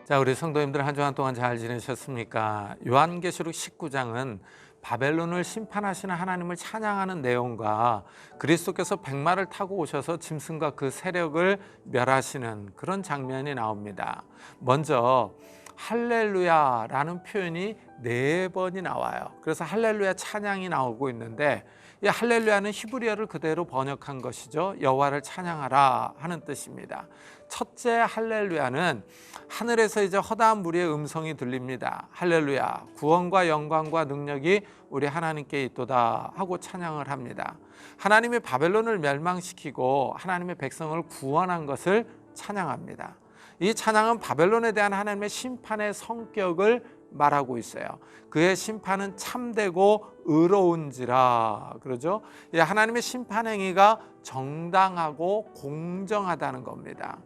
자, 우리 성도님들 한 주간 동안 잘 지내셨습니까? 요한계시록 19장은 바벨론을 심판하시는 하나님을 찬양하는 내용과 그리스도께서 백마를 타고 오셔서 짐승과 그 세력을 멸하시는 그런 장면이 나옵니다. 먼저 할렐루야라는 표현이 4번이 나와요. 그래서 할렐루야 찬양이 나오고 있는데, 이 할렐루야는 히브리어를 그대로 번역한 것이죠. 여호와를 찬양하라 하는 뜻입니다. 첫째 할렐루야는 하늘에서 이제 허다한 무리의 음성이 들립니다. 할렐루야, 구원과 영광과 능력이 우리 하나님께 있도다 하고 찬양을 합니다. 하나님이 바벨론을 멸망시키고 하나님의 백성을 구원한 것을 찬양합니다. 이 찬양은 바벨론에 대한 하나님의 심판의 성격을 말하고 있어요. 그의 심판은 참되고 의로운지라, 그러죠? 하나님의 심판 행위가 정당하고 공정하다는 겁니다.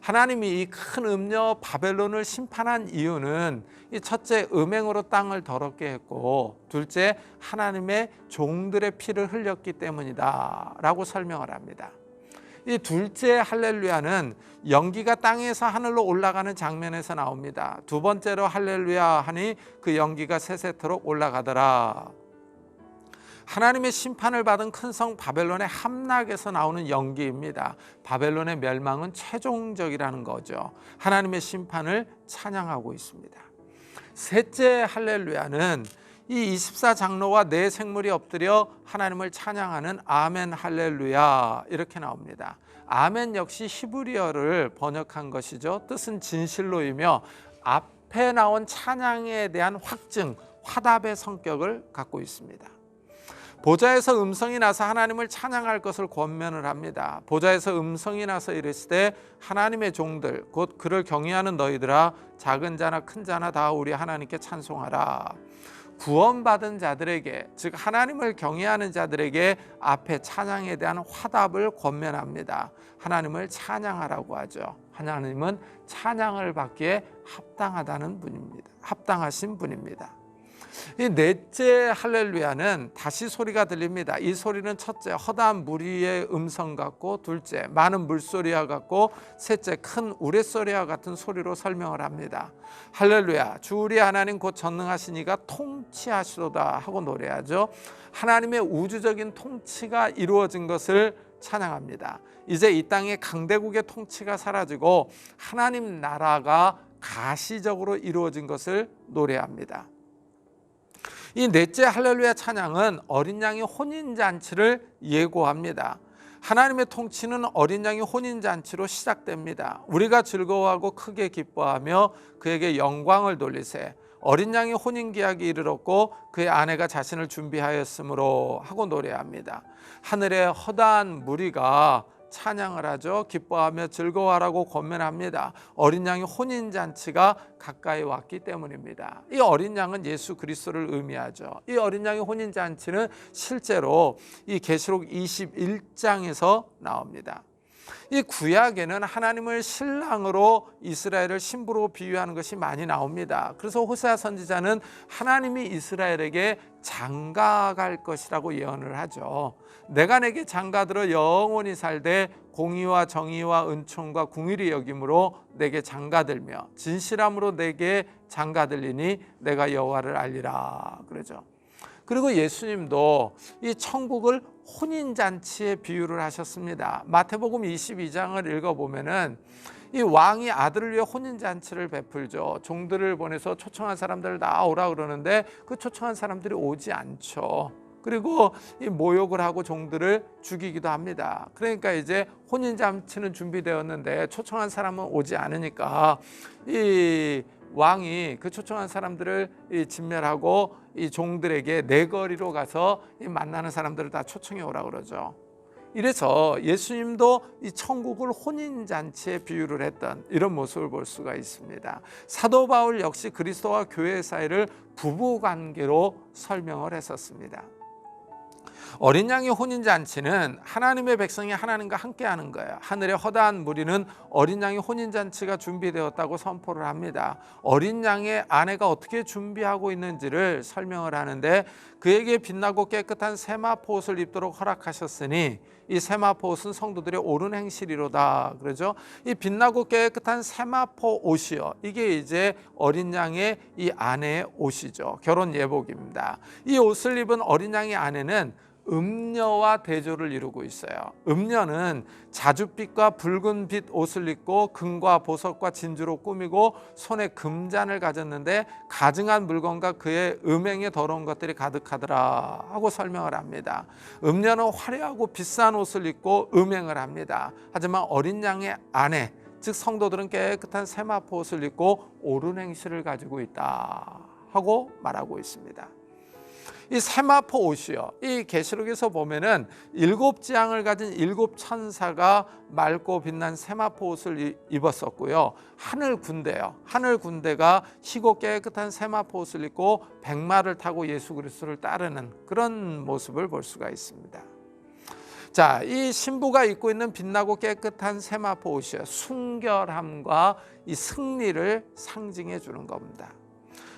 하나님이 이 큰 음녀 바벨론을 심판한 이유는 이 첫째, 음행으로 땅을 더럽게 했고, 둘째, 하나님의 종들의 피를 흘렸기 때문이다 라고 설명을 합니다. 이 둘째 할렐루야는 연기가 땅에서 하늘로 올라가는 장면에서 나옵니다. 두 번째로 할렐루야 하니 그 연기가 세세토록 올라가더라. 하나님의 심판을 받은 큰 성 바벨론의 함락에서 나오는 연기입니다. 바벨론의 멸망은 최종적이라는 거죠. 하나님의 심판을 찬양하고 있습니다. 셋째 할렐루야는 이 24장로와 네 생물이 엎드려 하나님을 찬양하는 아멘 할렐루야 이렇게 나옵니다. 아멘 역시 히브리어를 번역한 것이죠. 뜻은 진실로이며 앞에 나온 찬양에 대한 확증, 화답의 성격을 갖고 있습니다. 보좌에서 음성이 나서 하나님을 찬양할 것을 권면을 합니다. 보좌에서 음성이 나서 이랬을 때 하나님의 종들, 곧 그를 경외하는 너희들아, 작은 자나 큰 자나 다 우리 하나님께 찬송하라. 구원받은 자들에게, 즉 하나님을 경외하는 자들에게 앞에 찬양에 대한 화답을 권면합니다. 하나님을 찬양하라고 하죠. 하나님은 찬양을 받기에 합당하다는 분입니다. 합당하신 분입니다. 이 넷째 할렐루야는 다시 소리가 들립니다. 이 소리는 첫째, 허다한 무리의 음성 같고, 둘째, 많은 물소리와 같고, 셋째, 큰 우레소리와 같은 소리로 설명을 합니다. 할렐루야, 주 우리 하나님 곧 전능하신 이가 통치하시도다 하고 노래하죠. 하나님의 우주적인 통치가 이루어진 것을 찬양합니다. 이제 이 땅의 강대국의 통치가 사라지고 하나님 나라가 가시적으로 이루어진 것을 노래합니다. 이 넷째 할렐루야 찬양은 어린 양의 혼인잔치를 예고합니다. 하나님의 통치는 어린 양의 혼인잔치로 시작됩니다. 우리가 즐거워하고 크게 기뻐하며 그에게 영광을 돌리세. 어린 양의 혼인기약이 이르렀고 그의 아내가 자신을 준비하였으므로 하고 노래합니다. 하늘의 허다한 무리가 찬양을 하죠. 기뻐하며 즐거워하라고 권면합니다. 어린 양의 혼인잔치가 가까이 왔기 때문입니다. 이 어린 양은 예수 그리스도를 의미하죠. 이 어린 양의 혼인잔치는 실제로 이 계시록 21장에서 나옵니다. 이 구약에는 하나님을 신랑으로 이스라엘을 신부로 비유하는 것이 많이 나옵니다. 그래서 호세아 선지자는 하나님이 이스라엘에게 장가갈 것이라고 예언을 하죠. 내가 내게 장가들어 영원히 살되 공의와 정의와 은총과 궁일이 여김으로 내게 장가들며 진실함으로 내게 장가들리니 내가 여호와를 알리라 그러죠. 그리고 예수님도 이 천국을 혼인잔치에 비유를 하셨습니다. 마태복음 22장을 읽어보면은 이 왕이 아들을 위해 혼인잔치를 베풀죠. 종들을 보내서 초청한 사람들을 나오라 그러는데 그 초청한 사람들이 오지 않죠. 그리고 이 모욕을 하고 종들을 죽이기도 합니다. 그러니까 이제 혼인잔치는 준비되었는데 초청한 사람은 오지 않으니까 이 왕이 그 초청한 사람들을 진멸하고 이 종들에게 내거리로 가서 이 만나는 사람들을 다 초청해 오라 그러죠. 이래서 예수님도 이 천국을 혼인잔치에 비유를 했던 이런 모습을 볼 수가 있습니다. 사도 바울 역시 그리스도와 교회 사이를 부부관계로 설명을 했었습니다. 어린 양의 혼인잔치는 하나님의 백성이 하나님과 함께하는 거예요. 하늘의 허다한 무리는 어린 양의 혼인잔치가 준비되었다고 선포를 합니다. 어린 양의 아내가 어떻게 준비하고 있는지를 설명을 하는데, 그에게 빛나고 깨끗한 세마포 옷을 입도록 허락하셨으니 이 세마포 옷은 성도들의 옳은 행실이로다 그러죠. 이 빛나고 깨끗한 세마포 옷이요, 이게 이제 어린 양의 이 아내의 옷이죠. 결혼 예복입니다. 이 옷을 입은 어린 양의 아내는 음녀와 대조를 이루고 있어요. 음녀는 자줏빛과 붉은 빛 옷을 입고 금과 보석과 진주로 꾸미고 손에 금잔을 가졌는데 가증한 물건과 그의 음행에 더러운 것들이 가득하더라 하고 설명을 합니다. 음녀는 화려하고 비싼 옷을 입고 음행을 합니다. 하지만 어린 양의 아내, 즉 성도들은 깨끗한 세마포 옷을 입고 옳은 행실을 가지고 있다 하고 말하고 있습니다. 이 세마포 옷이요, 이 계시록에서 보면은 7지향을 가진 7천사가 맑고 빛난 세마포 옷을 입었었고요. 하늘 군대가 희고 깨끗한 세마포 옷을 입고 백마를 타고 예수 그리스도를 따르는 그런 모습을 볼 수가 있습니다. 자, 이 신부가 입고 있는 빛나고 깨끗한 세마포 옷이요, 순결함과 이 승리를 상징해 주는 겁니다.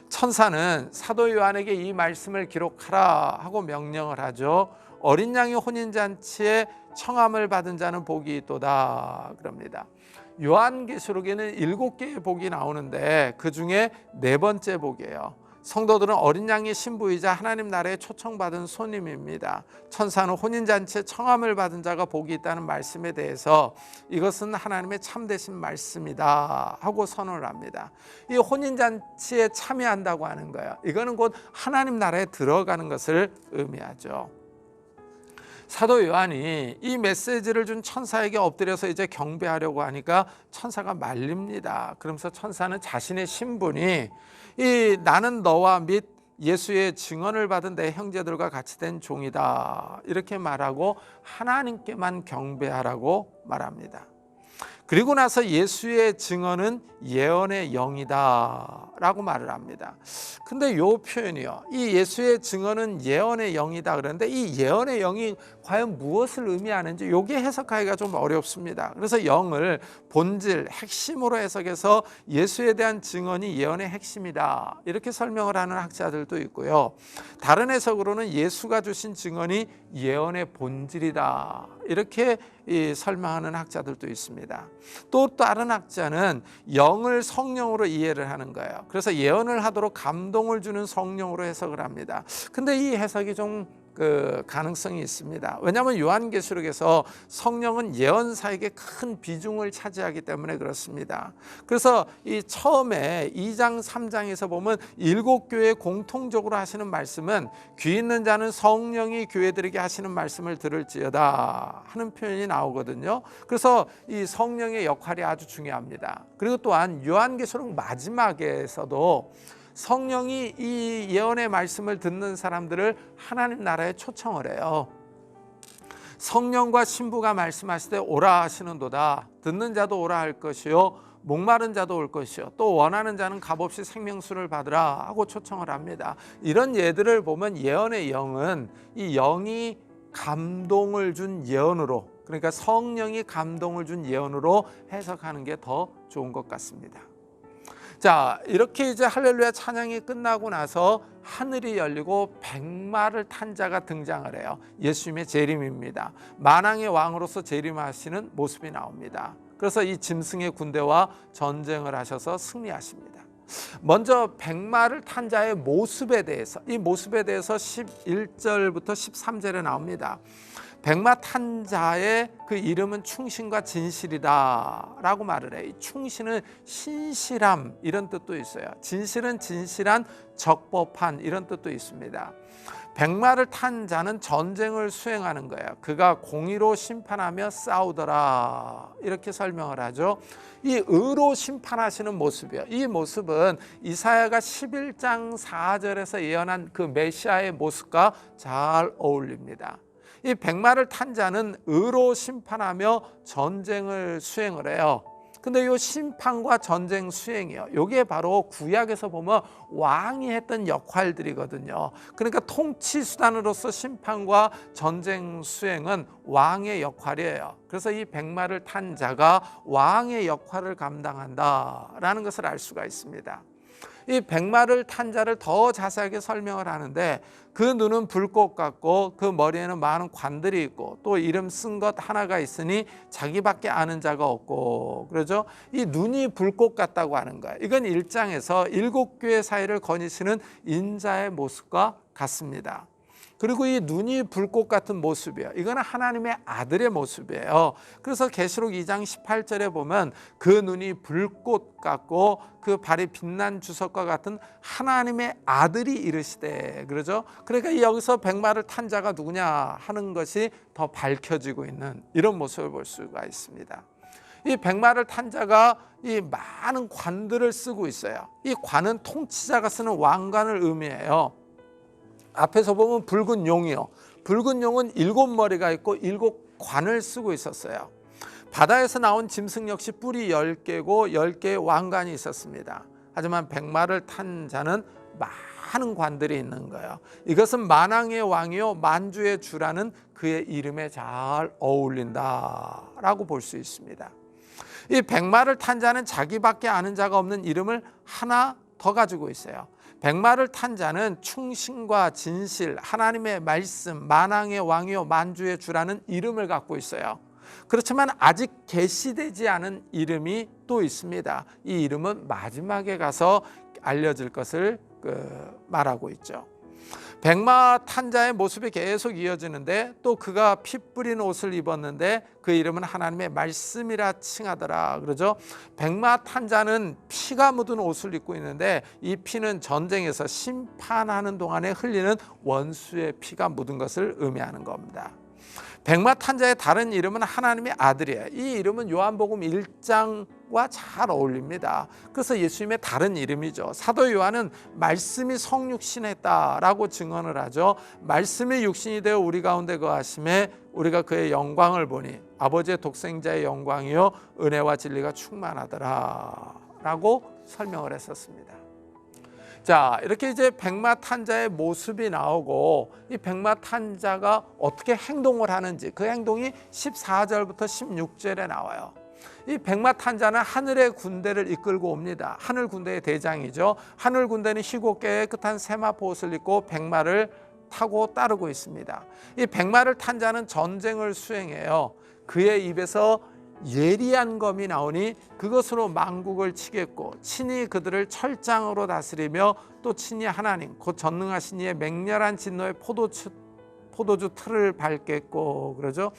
천사는 사도 요한에게 이 말씀을 기록하라 하고 명령을 하죠. 어린 양의 혼인잔치에 청함을 받은 자는 복이 있도다 그럽니다. 요한계시록에는 7개의 복이 나오는데 그 중에 4번째 복이에요. 성도들은 어린 양의 신부이자 하나님 나라에 초청받은 손님입니다. 천사는 혼인잔치에 청함을 받은 자가 복이 있다는 말씀에 대해서 이것은 하나님의 참되신 말씀이다 하고 선언을 합니다. 이 혼인잔치에 참여한다고 하는 거예요. 이거는 곧 하나님 나라에 들어가는 것을 의미하죠. 사도 요한이 이 메시지를 준 천사에게 엎드려서 이제 경배하려고 하니까 천사가 말립니다. 그러면서 천사는 자신의 신분이 나는 너와 및 예수의 증언을 받은 내 형제들과 같이 된 종이다 이렇게 말하고 하나님께만 경배하라고 말합니다. 그리고 나서 예수의 증언은 예언의 영이다 라고 말을 합니다. 근데 이 표현이요, 이 예수의 증언은 예언의 영이다 그러는데 이 예언의 영이 과연 무엇을 의미하는지 이게 해석하기가 좀 어렵습니다. 그래서 영을 본질, 핵심으로 해석해서 예수에 대한 증언이 예언의 핵심이다 이렇게 설명을 하는 학자들도 있고요. 다른 해석으로는 예수가 주신 증언이 예언의 본질이다 이렇게 설명하는 학자들도 있습니다. 또 다른 학자는 영을 성령으로 이해를 하는 거예요. 그래서 예언을 하도록 감동을 주는 성령으로 해석을 합니다. 근데 이 해석이 좀 가능성이 있습니다. 왜냐하면 요한계시록에서 성령은 예언사에게 큰 비중을 차지하기 때문에 그렇습니다. 그래서 이 처음에 2장 3장에서 보면 7교회 공통적으로 하시는 말씀은 귀 있는 자는 성령이 교회들에게 하시는 말씀을 들을지어다 하는 표현이 나오거든요. 그래서 이 성령의 역할이 아주 중요합니다. 그리고 또한 요한계시록 마지막에서도 성령이 이 예언의 말씀을 듣는 사람들을 하나님 나라에 초청을 해요. 성령과 신부가 말씀하실 때 오라 하시는도다. 듣는 자도 오라 할 것이요 목마른 자도 올 것이요 또 원하는 자는 값없이 생명수를 받으라 하고 초청을 합니다. 이런 예들을 보면 예언의 영은 이 영이 감동을 준 예언으로, 그러니까 성령이 감동을 준 예언으로 해석하는 게 더 좋은 것 같습니다. 자, 이렇게 이제 할렐루야 찬양이 끝나고 나서 하늘이 열리고 백마를 탄 자가 등장을 해요. 예수님의 재림입니다. 만왕의 왕으로서 재림하시는 모습이 나옵니다. 그래서 이 짐승의 군대와 전쟁을 하셔서 승리하십니다. 먼저 백마를 탄 자의 모습에 대해서, 이 모습에 대해서 11절부터 13절에 나옵니다. 백마 탄 자의 그 이름은 충신과 진실이다 라고 말을 해요. 이 충신은 신실함 이런 뜻도 있어요. 진실은 진실한, 적법한 이런 뜻도 있습니다. 백마를 탄 자는 전쟁을 수행하는 거예요. 그가 공의로 심판하며 싸우더라 이렇게 설명을 하죠. 이 의로 심판하시는 모습이에요. 이 모습은 이사야가 11장 4절에서 예언한 그 메시아의 모습과 잘 어울립니다. 이 백마를 탄 자는 의로 심판하며 전쟁을 수행을 해요. 근데 이 심판과 전쟁 수행이요, 이게 바로 구약에서 보면 왕이 했던 역할들이거든요. 그러니까 통치 수단으로서 심판과 전쟁 수행은 왕의 역할이에요. 그래서 이 백마를 탄 자가 왕의 역할을 감당한다라는 것을 알 수가 있습니다. 이 백마를 탄 자를 더 자세하게 설명을 하는데 그 눈은 불꽃 같고 그 머리에는 많은 관들이 있고 또 이름 쓴 것 하나가 있으니 자기밖에 아는 자가 없고, 그러죠. 이 눈이 불꽃 같다고 하는 거예요. 이건 1장에서 7교회 사이를 거니시는 인자의 모습과 같습니다. 그리고 이 눈이 불꽃 같은 모습이에요. 이거는 하나님의 아들의 모습이에요. 그래서 계시록 2장 18절에 보면 그 눈이 불꽃 같고 그 발이 빛난 주석과 같은 하나님의 아들이 이르시되, 그러죠. 그러니까 여기서 백마를 탄 자가 누구냐 하는 것이 더 밝혀지고 있는 이런 모습을 볼 수가 있습니다. 이 백마를 탄 자가 이 많은 관들을 쓰고 있어요. 이 관은 통치자가 쓰는 왕관을 의미해요. 앞에서 보면 붉은 용이요. 붉은 용은 7머리가 있고 7관을 쓰고 있었어요. 바다에서 나온 짐승 역시 뿔이 10개고 10개의 왕관이 있었습니다. 하지만 백마를 탄 자는 많은 관들이 있는 거예요. 이것은 만왕의 왕이요 만주의 주라는 그의 이름에 잘 어울린다라고 볼 수 있습니다. 이 백마를 탄 자는 자기밖에 아는 자가 없는 이름을 하나 더 가지고 있어요. 백마를 탄 자는 충신과 진실, 하나님의 말씀, 만왕의 왕이요 만주의 주라는 이름을 갖고 있어요. 그렇지만 아직 계시되지 않은 이름이 또 있습니다. 이 이름은 마지막에 가서 알려질 것을 말하고 있죠. 백마 탄 자의 모습이 계속 이어지는데 또 그가 피 뿌린 옷을 입었는데 그 이름은 하나님의 말씀이라 칭하더라, 그러죠. 백마 탄 자는 피가 묻은 옷을 입고 있는데 이 피는 전쟁에서 심판하는 동안에 흘리는 원수의 피가 묻은 것을 의미하는 겁니다. 백마 탄 자의 다른 이름은 하나님의 아들이에요. 이 이름은 요한복음 1장과 잘 어울립니다. 그래서 예수님의 다른 이름이죠. 사도 요한은 말씀이 성육신했다라고 증언을 하죠. 말씀이 육신이 되어 우리 가운데 거하심에 우리가 그의 영광을 보니 아버지의 독생자의 영광이요 은혜와 진리가 충만하더라라고 설명을 했었습니다. 자, 이렇게 이제 백마 탄 자의 모습이 나오고 이 백마 탄 자가 어떻게 행동을 하는지 그 행동이 14절부터 16절에 나와요. 이 백마 탄 자는 하늘의 군대를 이끌고 옵니다. 하늘 군대의 대장이죠. 하늘 군대는 희고 깨끗한 세마포 옷을 입고 백마를 타고 따르고 있습니다. 이 백마를 탄 자는 전쟁을 수행해요. 그의 입에서 예리한 검이 나오니 그것으로 만국을 치겠고 친히 그들을 철장으로 다스리며 또 친히 하나님 곧 전능하신 이의 맹렬한 진노의 포도주 틀을 밟겠고, 그러죠.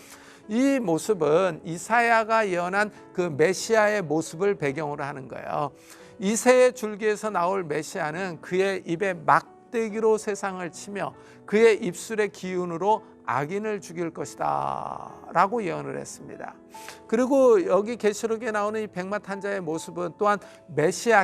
이 모습은 이사야가 예언한 그 메시아의 모습을 배경으로 하는 거예요. 이새의 줄기에서 나올 메시아는 그의 입에 막대기로 세상을 치며 그의 입술의 기운으로 악인을 죽일 것이다 라고 예언을 했습니다. 그리고 여기 계시록에 나오는 이 백마 탄 자의 모습은 또한 메시아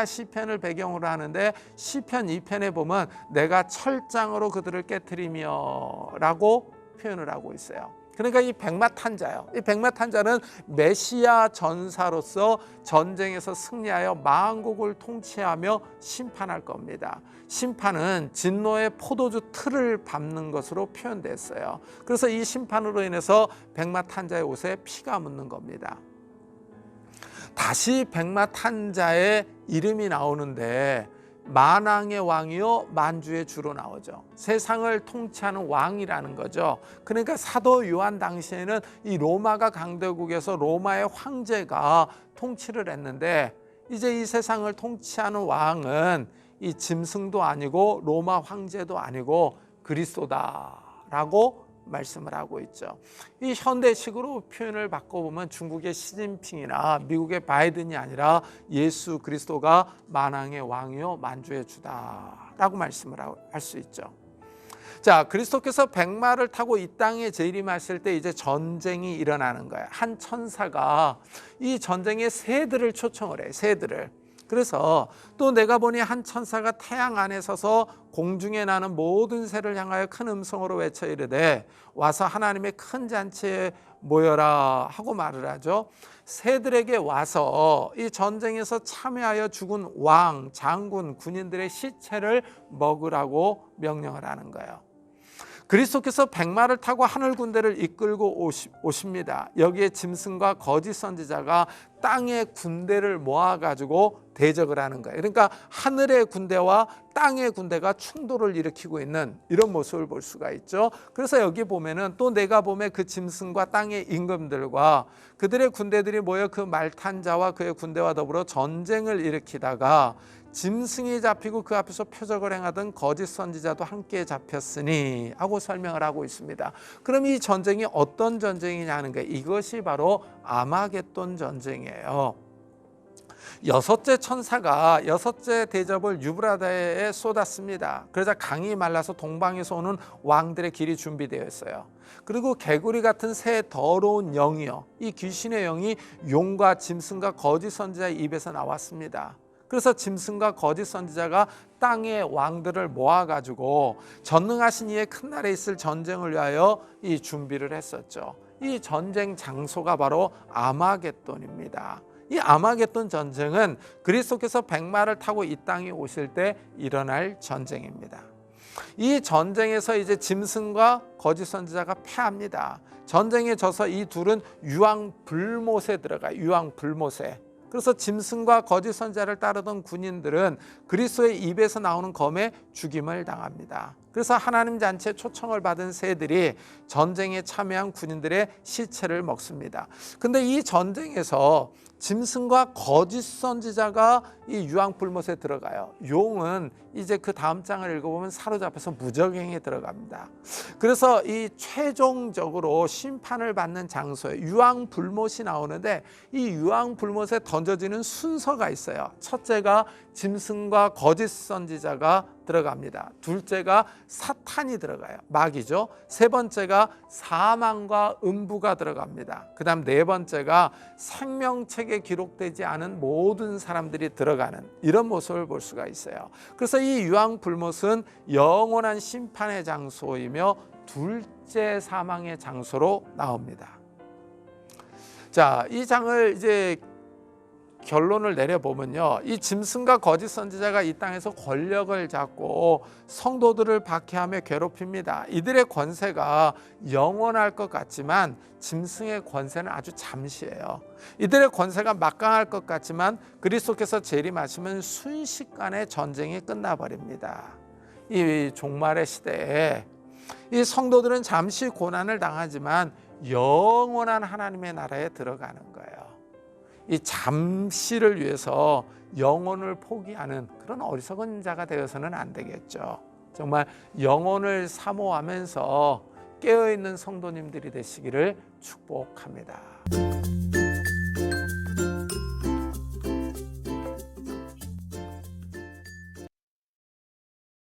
시편을 배경으로 하는데 시편 2편에 보면 내가 철장으로 그들을 깨트리며 라고 표현을 하고 있어요. 그러니까 이 백마 탄 자요. 이 백마 탄 자는 메시아 전사로서 전쟁에서 승리하여 만국을 통치하며 심판할 겁니다. 심판은 진노의 포도주 틀을 밟는 것으로 표현됐어요. 그래서 이 심판으로 인해서 백마 탄 자의 옷에 피가 묻는 겁니다. 다시 백마 탄 자의 이름이 나오는데 만왕의 왕이요 만주의 주로 나오죠. 세상을 통치하는 왕이라는 거죠. 그러니까 사도 요한 당시에는 이 로마가 강대국에서 로마의 황제가 통치를 했는데 이제 이 세상을 통치하는 왕은 이 짐승도 아니고 로마 황제도 아니고 그리스도다라고 말씀을 하고 있죠. 이 현대식으로 표현을 바꿔보면 중국의 시진핑이나 미국의 바이든이 아니라 예수 그리스도가 만왕의 왕이요 만주의 주다라고 말씀을 할 수 있죠. 자, 그리스도께서 백마를 타고 이 땅에 재림하실 때 이제 전쟁이 일어나는 거예요. 한 천사가 이 전쟁의 새들을 초청을 해요. 새들을. 그래서 또 내가 보니 한 천사가 태양 안에 서서 공중에 나는 모든 새를 향하여 큰 음성으로 외쳐 이르되 와서 하나님의 큰 잔치에 모여라 하고 말을 하죠. 새들에게 와서 이 전쟁에서 참여하여 죽은 왕, 장군, 군인들의 시체를 먹으라고 명령을 하는 거예요. 그리스도께서 백마를 타고 하늘 군대를 이끌고 오십니다. 여기에 짐승과 거짓 선지자가 땅의 군대를 모아가지고 대적을 하는 거예요. 그러니까 하늘의 군대와 땅의 군대가 충돌을 일으키고 있는 이런 모습을 볼 수가 있죠. 그래서 여기 보면은 또 내가 보면 그 짐승과 땅의 임금들과 그들의 군대들이 모여 그 말탄 자와 그의 군대와 더불어 전쟁을 일으키다가 짐승이 잡히고 그 앞에서 표적을 행하던 거짓 선지자도 함께 잡혔으니 하고 설명을 하고 있습니다. 그럼 이 전쟁이 어떤 전쟁이냐 하는 게 이것이 바로 아마겟돈 전쟁이에요. 여섯째 천사가 여섯째 대접을 유브라데에 쏟았습니다. 그러자 강이 말라서 동방에서 오는 왕들의 길이 준비되어 있어요. 그리고 개구리 같은 새 더러운 영이요, 이 귀신의 영이 용과 짐승과 거짓 선지자의 입에서 나왔습니다. 그래서 짐승과 거짓 선지자가 땅의 왕들을 모아가지고 전능하신 이의 큰 날에 있을 전쟁을 위하여 이 준비를 했었죠. 이 전쟁 장소가 바로 아마겟돈입니다. 이 아마겟돈 전쟁은 그리스도께서 백마를 타고 이 땅에 오실 때 일어날 전쟁입니다. 이 전쟁에서 이제 짐승과 거짓 선지자가 패합니다. 전쟁에 져서 이 둘은 유황불못에 들어가요. 유황불못에. 그래서 짐승과 거짓 선지자를 따르던 군인들은 그리스도의 입에서 나오는 검에 죽임을 당합니다. 그래서 하나님 잔치에 초청을 받은 새들이 전쟁에 참여한 군인들의 시체를 먹습니다. 근데 이 전쟁에서 짐승과 거짓 선지자가 이 유황불못에 들어가요. 용은 이제 그 다음 장을 읽어보면 사로잡혀서 무적행에 들어갑니다. 그래서 이 최종적으로 심판을 받는 장소에 유황불못이 나오는데 이 유황불못에 던져지는 순서가 있어요. 첫째가 짐승과 거짓 선지자가 들어갑니다. 둘째가 사탄이 들어가요. 마귀죠. 세 번째가 사망과 음부가 들어갑니다. 그 다음 네 번째가 생명책에 기록되지 않은 모든 사람들이 들어가는 이런 모습을 볼 수가 있어요. 그래서 이 유황불못은 영원한 심판의 장소이며 둘째 사망의 장소로 나옵니다. 자, 이 장을 이제 결론을 내려보면요, 이 짐승과 거짓 선지자가 이 땅에서 권력을 잡고 성도들을 박해하며 괴롭힙니다. 이들의 권세가 영원할 것 같지만 짐승의 권세는 아주 잠시예요. 이들의 권세가 막강할 것 같지만 그리스도께서 재림하시면 순식간에 전쟁이 끝나버립니다. 이 종말의 시대에 이 성도들은 잠시 고난을 당하지만 영원한 하나님의 나라에 들어가는 거예요. 이 잠시를 위해서 영혼을 포기하는 그런 어리석은 자가 되어서는 안 되겠죠. 정말 영혼을 사모하면서 깨어있는 성도님들이 되시기를 축복합니다.